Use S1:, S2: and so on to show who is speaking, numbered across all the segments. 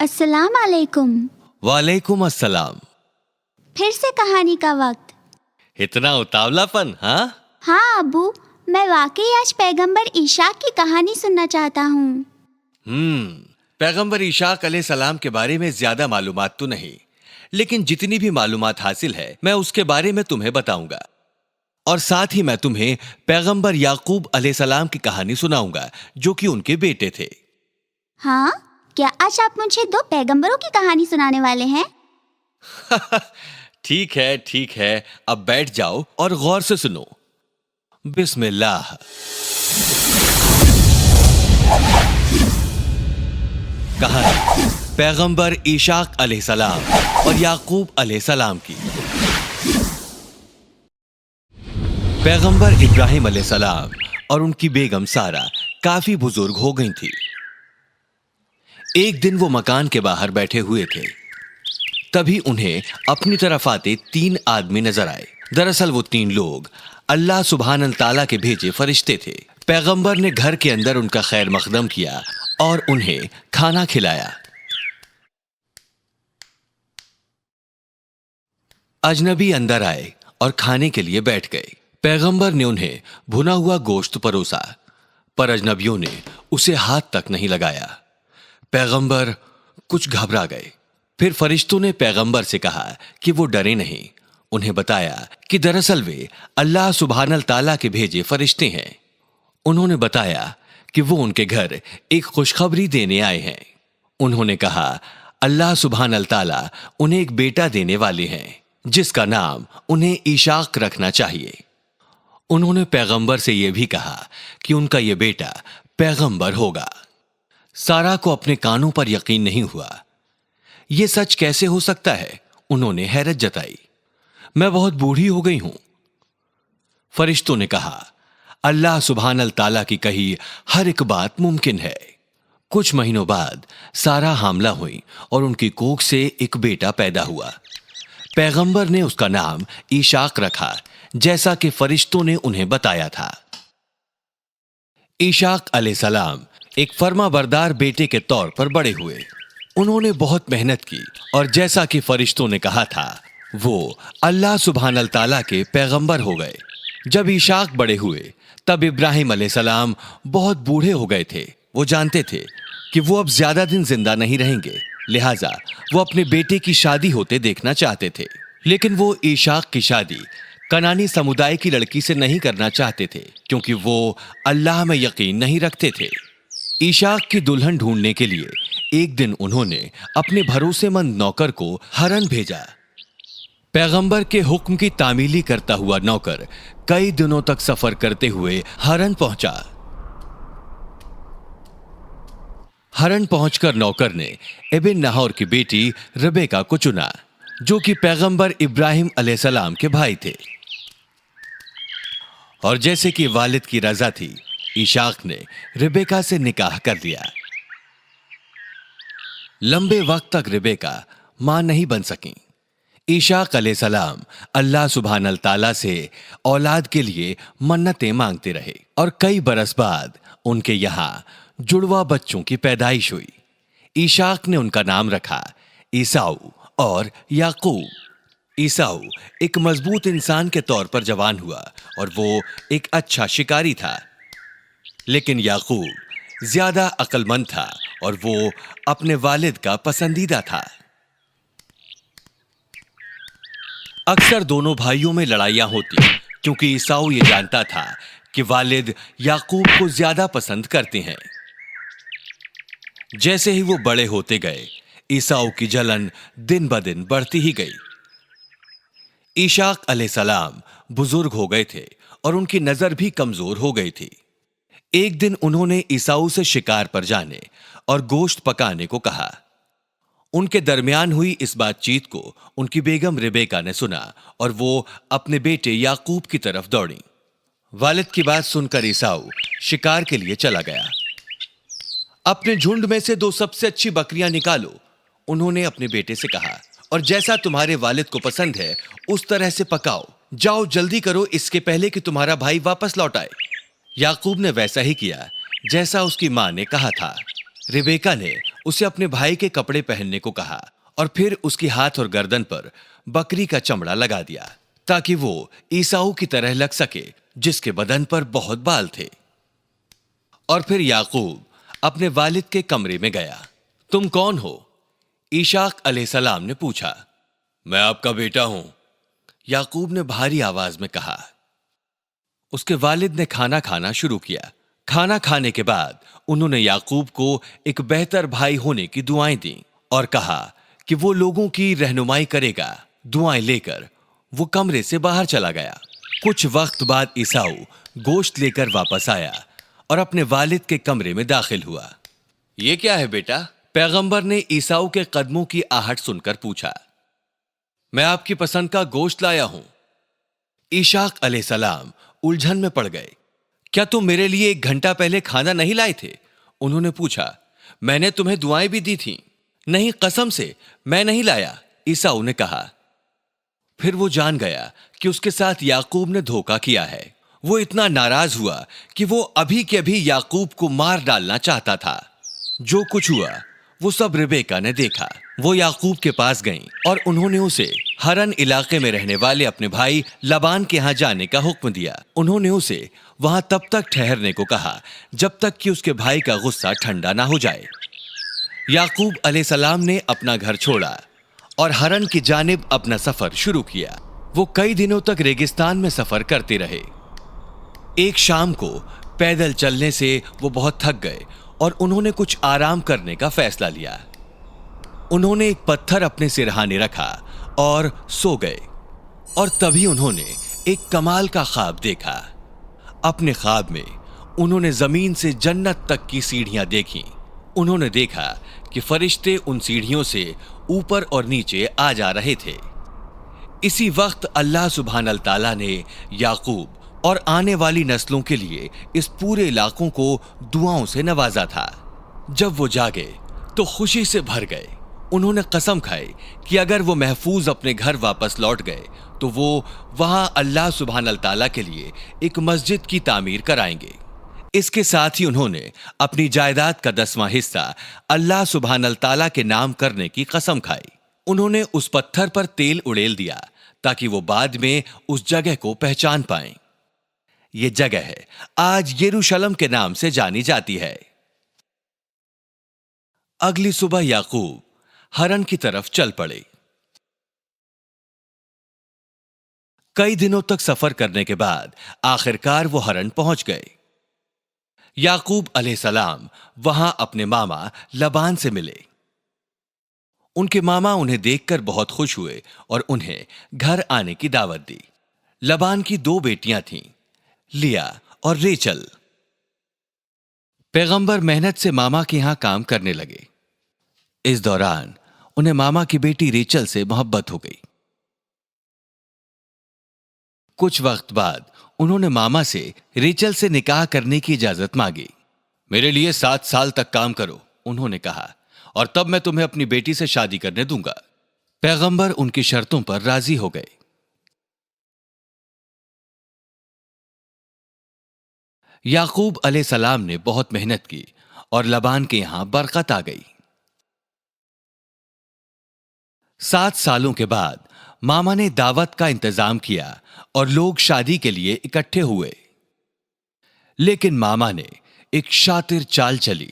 S1: अस्सलाम वालेकुम।
S2: वालेकुम अस्सलाम।
S1: फिर से कहानी का वक्त।
S2: इतना उतावलापन?
S1: हाँ अबू, मैं वाकई आज पैगंबर ईशाक की कहानी सुनना चाहता हूँ।
S2: पैगंबर ईशाक अलैहिस्सलाम के बारे में ज्यादा मालूमात तो नहीं, लेकिन जितनी भी मालूमात हासिल है मैं उसके बारे में तुम्हें बताऊंगा। और साथ ही मैं तुम्हें पैगंबर याकूब अलैहिस्सलाम की कहानी सुनाऊंगा, जो कि उनके बेटे थे।
S1: हाँ, क्या आज आप मुझे दो पैगंबरों की कहानी सुनाने वाले हैं?
S2: ठीक है, अब बैठ जाओ और गौर से सुनो। बिस्मिल्लाह। कहानी पैगंबर ईशाक अलैहिस्सलाम और याकूब अलैहिस्सलाम की। पैगंबर इब्राहिम अलैहिस्सलाम और उनकी बेगम सारा काफी बुजुर्ग हो गई थी। एक दिन वो मकान के बाहर बैठे हुए थे, तभी उन्हें अपनी तरफ आते 3 आदमी नजर आए। दरअसल वो 3 लोग अल्लाह सुब्हान ताला के भेजे फरिश्ते थे। पैगंबर ने घर के अंदर उनका खैर मकदम किया और उन्हें खाना खिलाया। अजनबी अंदर आए और खाने के लिए बैठ गए। पैगंबर ने उन्हें भुना हुआ गोश्त परोसा, पर अजनबियों ने उसे हाथ तक नहीं लगाया। पैगंबर कुछ घबरा गए। फिर फरिश्तों ने पैगंबर से कहा कि वो डरे नहीं। उन्हें बताया कि दरअसल वे अल्लाह सुब्हानल ताला के भेजे फरिश्ते हैं। उन्होंने बताया कि वो उनके घर एक खुशखबरी देने आए हैं। उन्होंने कहा अल्लाह सुब्हानल ताला उन्हें एक बेटा देने वाले हैं, जिसका नाम उन्हें ईशाक रखना चाहिए। उन्होंने पैगंबर से यह भी कहा कि उनका यह बेटा पैगंबर होगा। सारा को अपने कानों पर यकीन नहीं हुआ। यह सच कैसे हो सकता है? उन्होंने हैरत जताई। मैं बहुत बूढ़ी हो गई हूं। फरिश्तों ने कहा अल्लाह सुब्हानल ताला की कही हर एक बात मुमकिन है। कुछ महीनों बाद सारा हामला हुई और उनकी कोख से एक बेटा पैदा हुआ। पैगंबर ने उसका नाम ईशाक रखा, जैसा कि फरिश्तों ने उन्हें बताया था। ईशाक अलैहिस्सलाम एक फर्माबरदार बेटे के तौर पर बड़े हुए। उन्होंने बहुत मेहनत की और जैसा कि फरिश्तों ने कहा था, वो अल्लाह सुब्हानल ताला के पैगंबर हो गए। जब ईशाक बड़े हुए तब इब्राहिम अलैहिस्सलाम बहुत बूढ़े हो गए थे। वो जानते थे कि वो अब ज्यादा दिन जिंदा नहीं रहेंगे, लिहाजा वो अपने बेटे की शादी होते देखना चाहते थे। लेकिन वो ईशाक की शादी कनानी समुदाय की लड़की से नहीं करना चाहते थे, क्योंकि वो अल्लाह में यकीन नहीं रखते थे। ईशाक की दुल्हन ढूंढने के लिए एक दिन उन्होंने अपने भरोसेमंद नौकर को हरन भेजा। पैगंबर के हुक्म की तामीली करता हुआ नौकर कई दिनों तक सफर करते हुए हरन पहुंचा। हरन पहुंचकर नौकर ने इब्न नाहोर की बेटी रबेका को चुना, जो कि पैगंबर इब्राहिम अलैहिस्सलाम के भाई थे। और जैसे कि वालिद की रजा थी, ईशाक ने रबेका से निकाह कर दिया। लंबे वक्त तक रबेका मां नहीं बन सकी। ईशाक अलैहिस्सलाम अल्लाह सुब्हानल ताला से औलाद के लिए मन्नतें मांगते रहे और कई बरस बाद उनके यहां जुड़वा बच्चों की पैदाइश हुई। ईशाक ने उनका नाम रखा ईसाऊ और याकूब। ईसाऊ एक मजबूत इंसान के तौर पर जवान हुआ और वो एक अच्छा शिकारी था, लेकिन याकूब ज्यादा अक्लमंद था और वो अपने वालिद का पसंदीदा था। अक्सर दोनों भाइयों में लड़ाइयां होती, क्योंकि ईसाऊ ये जानता था कि वालिद याकूब को ज्यादा पसंद करते हैं। जैसे ही वो बड़े होते गए, ईसाऊ की जलन दिन ब दिन बढ़ती ही गई। ईशाक अलैहिस्सलाम बुजुर्ग हो गए थे और उनकी नजर भी कमजोर हो गई थी। एक दिन उन्होंने ईसाऊ से शिकार पर जाने और गोश्त पकाने को कहा। उनके दरमियान हुई इस बातचीत को उनकी बेगम रेबेका ने सुना और वो अपने बेटे याकूब की तरफ दौड़ी। वालिद की बात सुनकर ईसाऊ शिकार के लिए चला गया। अपने झुंड में से 2 सबसे अच्छी बकरियां निकालो, उन्होंने अपने बेटे से कहा, और जैसा तुम्हारे वालिद को पसंद है उस तरह से पकाओ। जाओ जल्दी करो, इसके पहले कि तुम्हारा भाई वापस लौट आए। याकूब ने वैसा ही किया जैसा उसकी मां ने कहा था। रेबेका ने उसे अपने भाई के कपड़े पहनने को कहा और फिर उसके हाथ और गर्दन पर बकरी का चमड़ा लगा दिया ताकि वो ईसाऊ की तरह लग सके, जिसके बदन पर बहुत बाल थे। और फिर याकूब अपने वालिद के कमरे में गया। तुम कौन हो? ईशाक अलैहिस्सलाम ने पूछा। मैं आपका बेटा हूं, याकूब ने भारी आवाज में कहा। उसके वालिद ने खाना खाना शुरू किया। खाना खाने के बाद उन्होंने याकूब को एक बेहतर भाई होने की दुआएं दी और कहा कि वो लोगों की रहनुमाई करेगा। दुआएं लेकर वो कमरे से बाहर चला गया। कुछ वक्त बाद ईसाऊ गोश्त लेकर वापस आया और अपने वालिद के कमरे में दाखिल हुआ। ये क्या है बेटा? पैगंबर ने ईसाऊ के कदमों की आहट सुनकर पूछा। मैं आपकी पसंद का गोश्त लाया हूं। ईशाक अलैहिस्सलाम उलझन में पड़ गए। क्या तुम मेरे लिए 1 घंटा पहले खाना नहीं लाए थे? उन्होंने पूछा। मैंने तुम्हें दुआएं भी दी थी। नहीं, कसम से मैं नहीं लाया, ईसाऊ ने कहा। फिर वो जान गया कि उसके साथ याकूब ने धोखा किया है। वो इतना नाराज हुआ कि वो अभी के अभी याकूब को मार डालना चाहता था। जो कुछ हुआ वो सब रिबेका ने देखा। वो याकूब के पास गईं और उन्होंने उसे हरन इलाके में रहने वाले अपने भाई लबान के यहां जाने का हुक्म दिया। उन्होंने उसे वहां तब तक ठहरने को कहा जब तक कि उसके भाई का गुस्सा ठंडा ना हो जाए। याकूब अलैहिस्सलाम ने अपना घर छोड़ा और हरन की जानिब अपना सफर शुरू किया। वो कई दिनों तक रेगिस्तान में सफर करते रहे। एक शाम को पैदल चलने से वो बहुत थक गए और उन्होंने कुछ आराम करने का फैसला लिया। उन्होंने एक पत्थर अपने सिरहाने रखा और सो गए। और तभी उन्होंने एक कमाल का ख्वाब देखा। अपने ख्वाब में उन्होंने जमीन से जन्नत तक की सीढ़ियां देखीं। उन्होंने देखा कि फरिश्ते उन सीढ़ियों से ऊपर और नीचे आ जा रहे थे। इसी वक्त अल्लाह सुब्हानल ताला ने याकूब और आने वाली नस्लों के लिए इस पूरे इलाकों को दुआओं से नवाजा था। जब वो जागे तो खुशी से भर गए। उन्होंने कसम खाई कि अगर वो महफूज अपने घर वापस लौट गए तो वो वहां अल्लाह सुब्हानल ताला के लिए एक मस्जिद की तामीर कराएंगे। इसके साथ ही उन्होंने अपनी जायदाद का 10वां हिस्सा अल्लाह सुब्हानल ताला के नाम करने की कसम खाई। उन्होंने उस पत्थर पर तेल उड़ेल दिया ताकि वो बाद में उस जगह को पहचान पाएं। ये जगह है आज यरूशलेम के नाम से जानी जाती है। अगली सुबह याकूब हरन की तरफ चल पड़े। कई दिनों तक सफर करने के बाद आखिरकार वो हरन पहुंच गए। याकूब अलैहिस्सलाम वहां अपने मामा लबान से मिले। उनके मामा उन्हें देखकर बहुत खुश हुए और उन्हें घर आने की दावत दी। लबान की 2 बेटियां थीं, लिया और रेचल। पैगंबर मेहनत से मामा के यहां काम करने लगे। इस दौरान उन्हें मामा की बेटी रेचल से मोहब्बत हो गई। कुछ वक्त बाद उन्होंने मामा से रेचल से निकाह करने की इजाजत मांगी। मेरे लिए 7 साल तक काम करो, उन्होंने कहा, और तब मैं तुम्हें अपनी बेटी से शादी करने दूंगा। पैगंबर उनकी शर्तों पर राजी हो गए। याकूब अलैहिस्सलाम ने बहुत मेहनत की और लबान के यहां बरकत आ गई। 7 सालों के बाद मामा ने दावत का इंतजाम किया और लोग शादी के लिए इकट्ठे हुए। लेकिन मामा ने एक शातिर चाल चली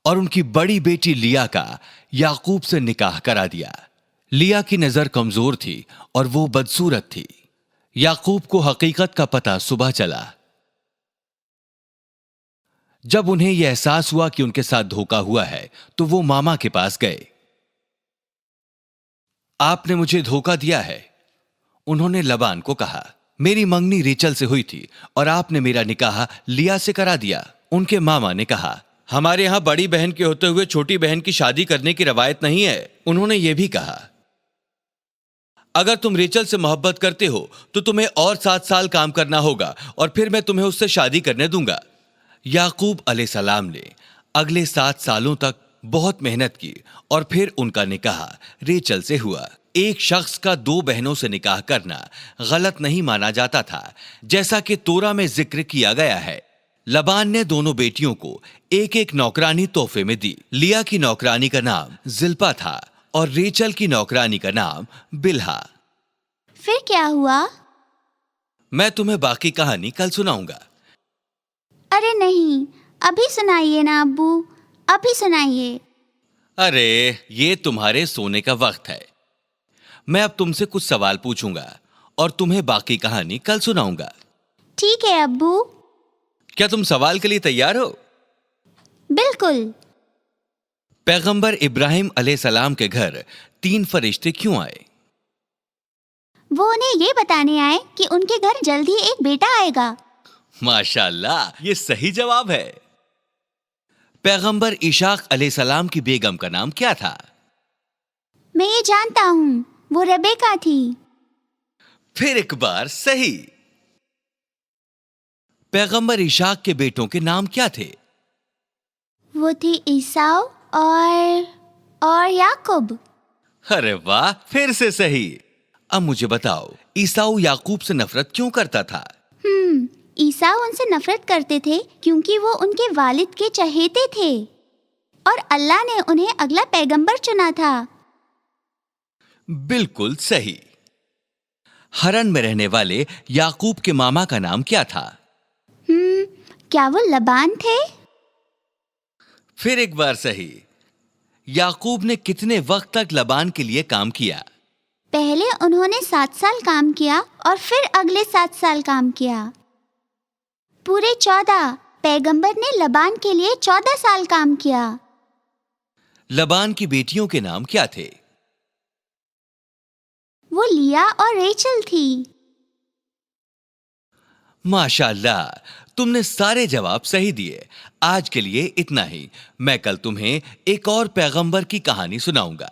S2: और उनकी बड़ी बेटी लिया का याकूब से निकाह करा दिया। लिया की नजर कमजोर थी और वो बदसूरत थी। याकूब को हकीकत का पता सुबह चला। जब उन्हें यह एहसास हुआ कि उनके साथ धोखा हुआ है तो वो मामा के पास गए। आपने मुझे धोखा दिया है, उन्होंने लबान को कहा। मेरी मंगनी रेचल से हुई थी और आपने मेरा निकाह लिया से करा दिया। उनके मामा ने कहा, हमारे यहां बड़ी बहन के होते हुए छोटी बहन की शादी करने की रवायत नहीं है। उन्होंने यह भी कहा, अगर तुम रेचल से मोहब्बत करते हो तो तुम्हें और 7 साल काम करना होगा और फिर मैं तुम्हें उससे शादी करने दूंगा। याकूब अलैहिस्सलाम ने अगले 7 सालों तक बहुत मेहनत की और फिर उनका निकाह रेचल से हुआ। एक शख्स का 2 बहनों से निकाह करना गलत नहीं माना जाता था, जैसा कि तोरा में जिक्र किया गया है। लबान ने दोनों बेटियों को एक एक नौकरानी तोहफे में दी। लिया की नौकरानी का नाम जिल्पा था और रेचल की नौकरानी का नाम बिल्हा।
S1: फिर क्या हुआ?
S2: मैं तुम्हें बाकी कहानी कल सुनाऊंगा।
S1: अरे नहीं, अभी सुनाइए ना अब्बू, अभी सुनाइए।
S2: अरे ये तुम्हारे सोने का वक्त है। मैं अब तुमसे कुछ सवाल पूछूंगा और तुम्हें बाकी कहानी कल सुनाऊंगा।
S1: ठीक है अब्बू।
S2: क्या तुम सवाल के लिए तैयार हो?
S1: बिल्कुल।
S2: पैगंबर इब्राहिम अलैहिस्सलाम के घर 3 फरिश्ते क्यों आए?
S1: वो उन्हें ये बताने आए कि उनके घर जल्द ही एक बेटा आएगा।
S2: माशाल्लाह, ये सही जवाब है। पैगंबर इशाक अलैहिस्सलाम की बेगम का नाम क्या था?
S1: मैं ये जानता हूँ, वो रेबेका थी।
S2: फिर एक बार सही। पैगंबर इशाक के बेटों के नाम क्या थे?
S1: वो थे ईसाऊ और याकूब।
S2: अरे वाह, फिर से सही। अब मुझे बताओ, ईसाऊ याकूब से नफरत क्यों करता था?
S1: ईसाऊ उनसे नफरत करते थे क्योंकि वो उनके वालिद के चहेते थे और अल्लाह ने उन्हें अगला पैगंबर चुना था।
S2: बिल्कुल सही। हरन में रहने वाले याकूब के मामा का नाम क्या था?
S1: क्या वो लबान थे?
S2: फिर एक बार सही। याकूब ने कितने वक्त तक लबान के लिए काम किया?
S1: पहले उन्होंने 7 साल काम किया और फिर अगले 7 साल काम किया। पूरे 14। पैगंबर ने लबान के लिए 14 साल काम किया।
S2: लबान की बेटियों के नाम क्या थे?
S1: वो लिया और रेचल थी।
S2: माशाल्लाह, तुमने सारे जवाब सही दिए। आज के लिए इतना ही। मैं कल तुम्हें एक और पैगंबर की कहानी सुनाऊंगा।